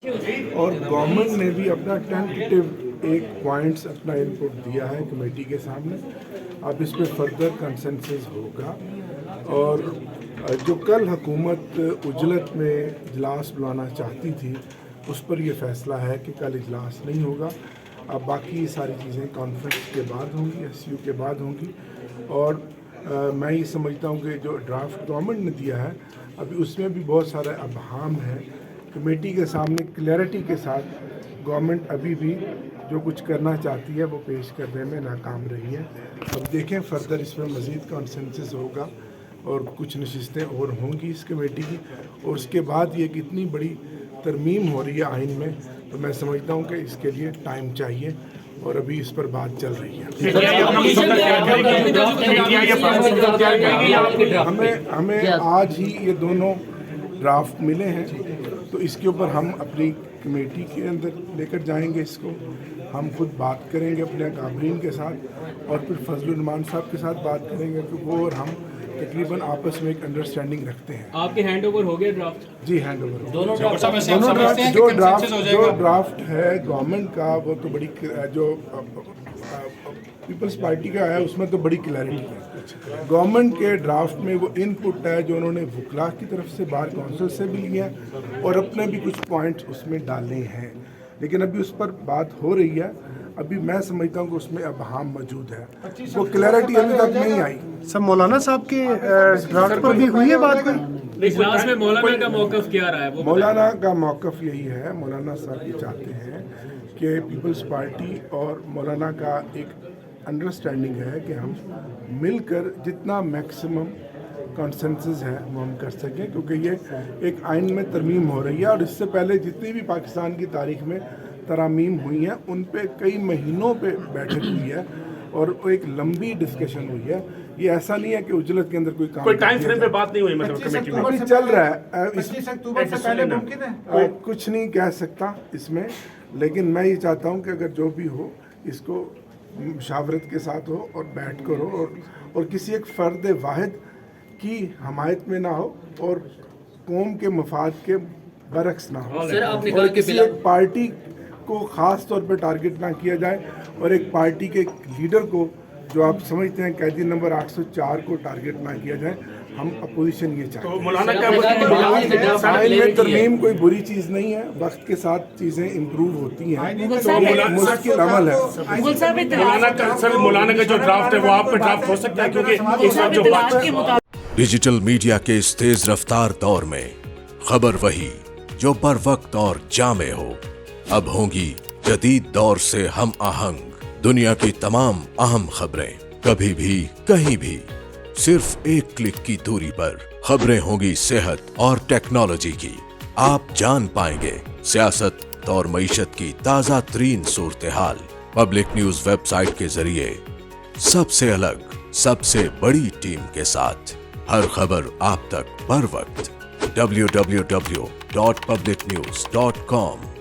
اور گورنمنٹ نے بھی اپنا ٹینٹیٹیو ایک پوائنٹس اپنا انپٹ دیا ہے کمیٹی کے سامنے. اب اس پہ فردر کنسنسس ہوگا. اور جو کل حکومت عجلت میں اجلاس بلانا چاہتی تھی اس پر یہ فیصلہ ہے کہ کل اجلاس نہیں ہوگا. اب باقی ساری چیزیں کانفرنس کے بعد ہوں گی, ایس یو کے بعد ہوں گی. اور میں یہ سمجھتا ہوں کہ جو ڈرافٹ گورنمنٹ نے دیا ہے ابھی اس میں بھی بہت سارے ابہام ہیں. کمیٹی کے سامنے کلیئرٹی کے ساتھ گورنمنٹ ابھی بھی جو کچھ کرنا چاہتی ہے وہ پیش کرنے میں ناکام رہی ہے. اب دیکھیں فردر اس میں مزید کنسنسس ہوگا اور کچھ نشستیں اور ہوں گی اس کمیٹی کی. اور اس کے بعد یہ کتنی بڑی ترمیم ہو رہی ہے آئین میں, تو میں سمجھتا ہوں کہ اس کے لیے ٹائم چاہیے اور ابھی اس پر بات چل رہی ہے. ہمیں آج ہی یہ دونوں ڈرافٹ ملے ہیں تو اس کے اوپر ہم اپنی کمیٹی کے اندر لے کر جائیں گے. اس کو ہم خود بات کریں گے اپنے اکابرین کے ساتھ اور پھر فضل الرحمان صاحب کے ساتھ بات کریں گے کہ وہ اور ہم تقریباً آپس میں ایک انڈرسٹینڈنگ رکھتے ہیں. آپ کے ہینڈ اوور ہو گیا ڈرافٹ؟ جی ہینڈ اوور. دونوں جو ڈرافٹ ہے گورنمنٹ کا وہ تو بڑی جو پیپلز پارٹی کا ہے اس میں تو بڑی کلیئرٹی ہے. گورنمنٹ کے ڈرافٹ میں وہ ان پٹ ہے جو انہوں نے وکلا کی طرف سے بار کونسل سے بھی لیا اور اپنے بھی کچھ پوائنٹس اس میں ڈالے ہیں, لیکن ابھی اس پر بات ہو رہی ہے. ابھی میں سمجھتا ہوں کہ اس میں ابہام موجود ہے, وہ کلیئرٹی ابھی تک نہیں آئی. سر مولانا صاحب کے ڈرافٹ پر بھی ہوئی ہے بات کوئی؟ اجلاس میں مولانا کا موقف کیا رہا ہے؟ مولانا کا موقف یہی ہے, مولانا صاحب یہ چاہتے ہیں کہ پیپلز پارٹی اور مولانا کا ایک انڈرسٹینڈنگ ہے کہ ہم مل کر جتنا میکسیمم کنسنسس ہے وہ ہم کر سکیں, کیونکہ یہ ایک آئین میں ترمیم ہو رہی ہے. اور اس سے پہلے جتنی بھی پاکستان کی تاریخ میں ترامیم ہوئی ہیں ان پہ کئی مہینوں پہ بیٹھک ہوئی ہے اور ایک لمبی ڈسکشن ہوئی ہے. یہ ایسا نہیں ہے کہ اجلت کے اندر کوئی کام, کوئی ٹائم فریم پہ بات نہیں ہوئی مطلب کمیٹی میں ابھی چل رہا ہے. 25 اکتوبر سے پہلے ممکن ہے؟ کچھ نہیں کہہ سکتا اس میں, لیکن میں یہ چاہتا ہوں کہ اگر جو بھی ہو اس کو مشاورت کے ساتھ ہو اور بیٹھ کر ہو اور کسی ایک فرد واحد کی حمایت میں نہ ہو اور قوم کے مفاد کے برعکس نہ ہو, اور کسی ایک پارٹی کو خاص طور پہ ٹارگٹ نہ کیا جائے اور ایک پارٹی کے لیڈر کو جو آپ سمجھتے ہیں قیدی نمبر 804 کو ٹارگٹ نہ کیا جائے. ہم اپوزیشن یہ چاہتے ہیں. مولانا کا آئین میں ترمیم کوئی بری چیز نہیں ہے, وقت کے ساتھ چیزیں امپروو ہوتی ہیں, تو مشکل عمل ہے. مولانا کا جو ڈرافٹ ہے وہ آپ پہ ڈرافٹ ہو سکتا ہے کیونکہ اس وقت جو بات ڈیجیٹل میڈیا کے اس تیز رفتار دور میں خبر وہی جو بر وقت اور جامع ہو. اب ہوں گی جدید دور سے ہم آہنگ دنیا کی تمام اہم خبریں, کبھی بھی کہیں بھی صرف ایک کلک کی دوری پر. خبریں ہوں گی صحت اور ٹیکنالوجی کی. آپ جان پائیں گے سیاست اور معیشت کی تازہ ترین صورتحال. پبلک نیوز ویب سائٹ کے ذریعے سب سے الگ, سب سے بڑی ٹیم کے ساتھ ہر خبر آپ تک بر وقت. www.publicnews.com